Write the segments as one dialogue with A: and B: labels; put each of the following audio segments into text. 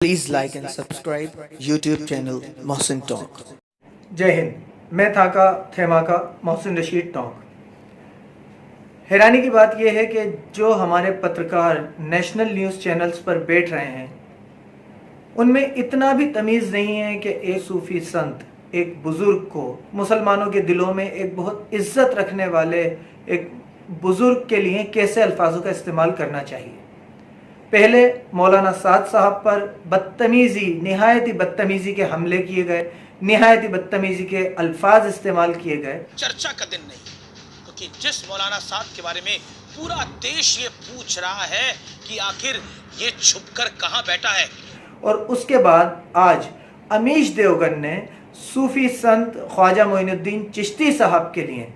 A: Please like and subscribe YouTube channel Mohsin Talk.
B: जय हिंद। मैं थेमा का मोहसिन रशीद टॉक। हैरानी की बात यह है कि जो हमारे पत्रकार नेशनल न्यूज़ चैनल्स पर बैठ रहे हैं उनमें इतना भी तमीज़ नहीं है कि एक सूफ़ी संत, एक बुज़ुर्ग को, मुसलमानों के दिलों में एक बहुत इज्जत रखने वाले एक बुज़ुर्ग के लिए कैसे अल्फाजों का इस्तेमाल करना चाहिए। पहले मौलाना साद साहब पर निहायती बदतमीज़ी के हमले किए गए, निहायती बदतमीज़ी के अल्फाज इस्तेमाल किए गए।
C: चर्चा का दिन नहीं, क्योंकि जिस मौलाना साद के बारे में पूरा देश ये पूछ रहा है कि आखिर ये छुपकर कहाँ बैठा है।
B: और उसके बाद आज अमीश देवगन ने सूफी संत ख्वाजा मोइनुद्दीन चिश्ती साहब के लिए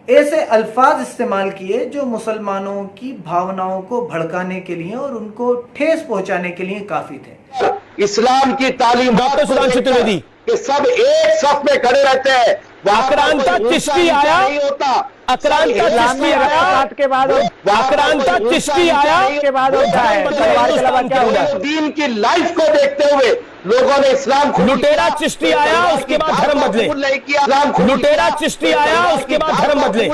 B: ऐसे अल्फाज इस्तेमाल किए जो मुसलमानों की भावनाओं को भड़काने के लिए और उनको ठेस पहुंचाने के लिए काफी थे।
D: इस्लाम की तालीम
E: डॉक्टर सुधांशु त्रिवेदी
D: कि सब एक सफ में खड़े रहते हैं।
E: आक्रांता चिश्ती आया,
D: नहीं होता।
E: आक्रांता चिश्ती आया
F: के बाद
E: आक्रांता चिश्ती आया
F: के बाद होता है तलवार के अलावा क्या होगा।
D: दीन की लाइफ को देखते हुए लोगों ने इस्लाम को
E: लुटेरा चिश्ती आया, उसके बाद धर्म बदले। लुटेरा चिश्ती आया, उसके बाद धर्म बदले।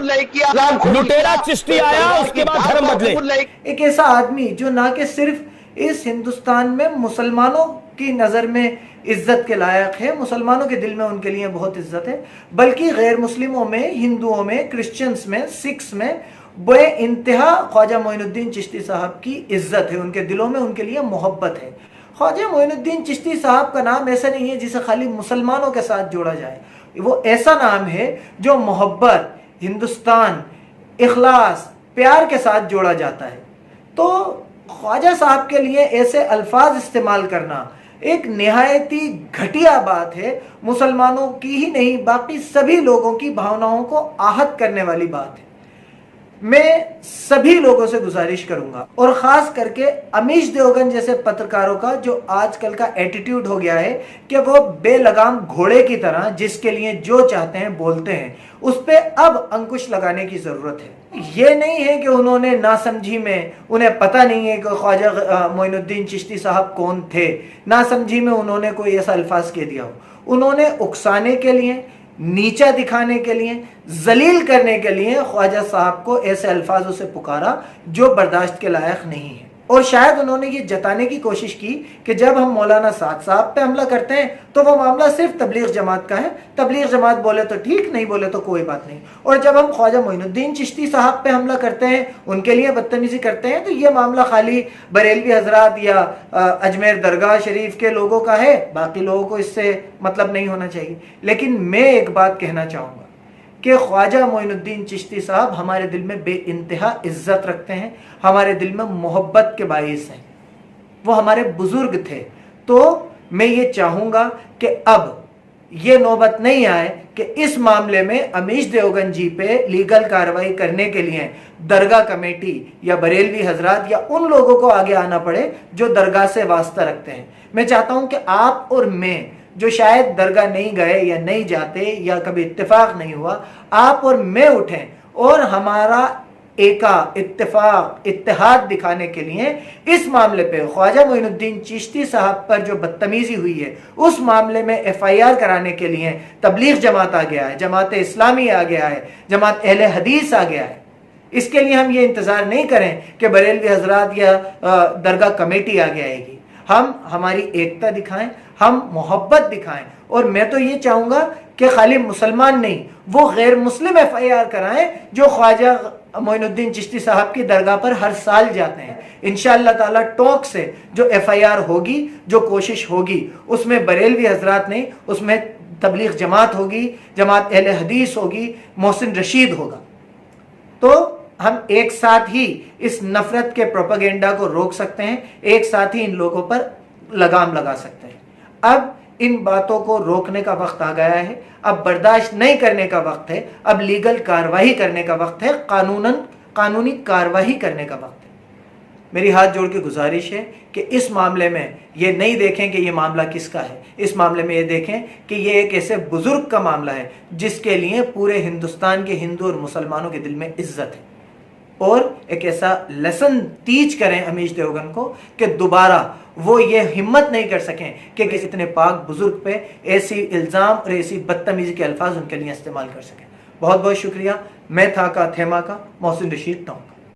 E: लुटेरा चिश्ती आया, उसके बाद धर्म बदले।
B: एक ऐसा आदमी जो ना कि सिर्फ इस हिंदुस्तान में मुसलमानों की नज़र में इज्जत के लायक है, मुसलमानों के दिल में उनके लिए बहुत इज्जत है, बल्कि गैर मुस्लिमों में, हिंदुओं में, क्रिश्चियंस में, सिख्स में बे इंतहा ख्वाजा मोइनुद्दीन चिश्ती साहब की इज्जत है, उनके दिलों में उनके लिए मोहब्बत है। ख्वाजा मोइनुद्दीन चिश्ती साहब का नाम ऐसा नहीं है जिसे खाली मुसलमानों के साथ जोड़ा जाए। वो ऐसा नाम है जो मोहब्बत, हिंदुस्तान, इखलास, प्यार के साथ जोड़ा जाता है। तो ख्वाजा साहब के लिए ऐसे अल्फाज इस्तेमाल करना एक निहायती घटिया बात है, मुसलमानों की ही नहीं बाकी सभी लोगों की भावनाओं को आहत करने वाली बात है। मैं सभी लोगों से गुजारिश करूंगा और ख़ास करके अमीश देवगन जैसे पत्रकारों का, जो आजकल का एटीट्यूड हो गया है कि वो बेलगाम घोड़े की तरह जिसके लिए जो चाहते हैं बोलते हैं, उस पर अब अंकुश लगाने की ज़रूरत है। ये नहीं है कि उन्होंने नासमझी में, उन्हें पता नहीं है कि ख्वाजा मोइनुद्दीन चिश्ती साहब कौन थे, नासमझी में उन्होंने कोई ऐसा अल्फाज कह दिया हो। उन्होंने उकसाने के लिए, नीचा दिखाने के लिए, जलील करने के लिए ख्वाजा साहब को ऐसे अल्फाजों से पुकारा जो बर्दाश्त के लायक नहीं है। और शायद उन्होंने ये जताने की कोशिश की कि जब हम मौलाना साद साहब पे हमला करते हैं तो वो मामला सिर्फ तबलीग जमात का है, तबलीग जमात बोले तो ठीक, नहीं बोले तो कोई बात नहीं। और जब हम ख्वाजा मोइनुद्दीन चिश्ती साहब पे हमला करते हैं, उनके लिए बदतमीजी करते हैं, तो ये मामला खाली बरेलवी हजरात या अजमेर दरगाह शरीफ के लोगों का है, बाकी लोगों को इससे मतलब नहीं होना चाहिए। लेकिन मैं एक बात कहना चाहूँगा कि ख्वाजा मोइनुद्दीन चिश्ती साहब हमारे दिल में बेइंतहा इज्जत रखते हैं, हमारे दिल में मोहब्बत के बाइस हैं, वो हमारे बुजुर्ग थे। तो मैं ये चाहूँगा कि अब ये नौबत नहीं आए कि इस मामले में अमीश देवगन जी पे लीगल कार्रवाई करने के लिए दरगाह कमेटी या बरेलवी हजरात या उन लोगों को आगे आना पड़े जो दरगाह से वास्ता रखते हैं। मैं चाहता हूँ कि आप और मैं, जो शायद दरगाह नहीं गए या नहीं जाते या कभी इत्तेफाक नहीं हुआ, आप और मैं उठें और हमारा इत्तेहाद दिखाने के लिए इस मामले पे ख्वाजा मोइनुद्दीन चिश्ती साहब पर जो बदतमीजी हुई है उस मामले में FIR कराने के लिए तबलीग जमात आ गया है, जमात इस्लामी आ गया है, जमात अहले हदीस आ गया है। इसके लिए हम ये इंतज़ार नहीं करें कि बरेलवी हजरात या दरगाह कमेटी आगे आएगी। हम हमारी एकता दिखाएं, हम मोहब्बत दिखाएं। और मैं तो ये चाहूँगा कि खाली मुसलमान नहीं, वो गैर मुस्लिम FIR कराएं जो ख्वाजा मोइनुद्दीन चिश्ती साहब की दरगाह पर हर साल जाते हैं। इंशाअल्लाह ताला टॉक से जो FIR होगी, जो कोशिश होगी, उसमें बरेलवी हजरात नहीं, उसमें तबलीग जमात होगी, जमात अहले हदीस होगी, मोहसिन रशीद होगा। तो हम एक साथ ही इस नफरत के प्रोपेगेंडा को रोक सकते हैं, एक साथ ही इन लोगों पर लगाम लगा सकते हैं। अब इन बातों को रोकने का वक्त आ गया है, अब बर्दाश्त नहीं करने का वक्त है, अब लीगल कार्रवाई करने का वक्त है, कानूनी कार्रवाई करने का वक्त है। मेरी हाथ जोड़ के गुजारिश है कि इस मामले में ये नहीं देखें कि ये मामला किसका है, इस मामले में ये देखें कि ये एक ऐसे बुजुर्ग का मामला है जिसके लिए पूरे हिंदुस्तान के हिंदू और मुसलमानों के दिल में इज्जत है। اور ایک ایسا لیسن ٹیچ کریں امیش دیوگن کو کہ دوبارہ وہ یہ ہمت نہیں کر سکیں کہ کسی اتنے پاک بزرگ پہ ایسی الزام اور ایسی بدتمیزی کے الفاظ ان کے لیے استعمال کر سکیں. بہت بہت شکریہ. میں تھا کا تھیما کا محسن رشید ٹونک.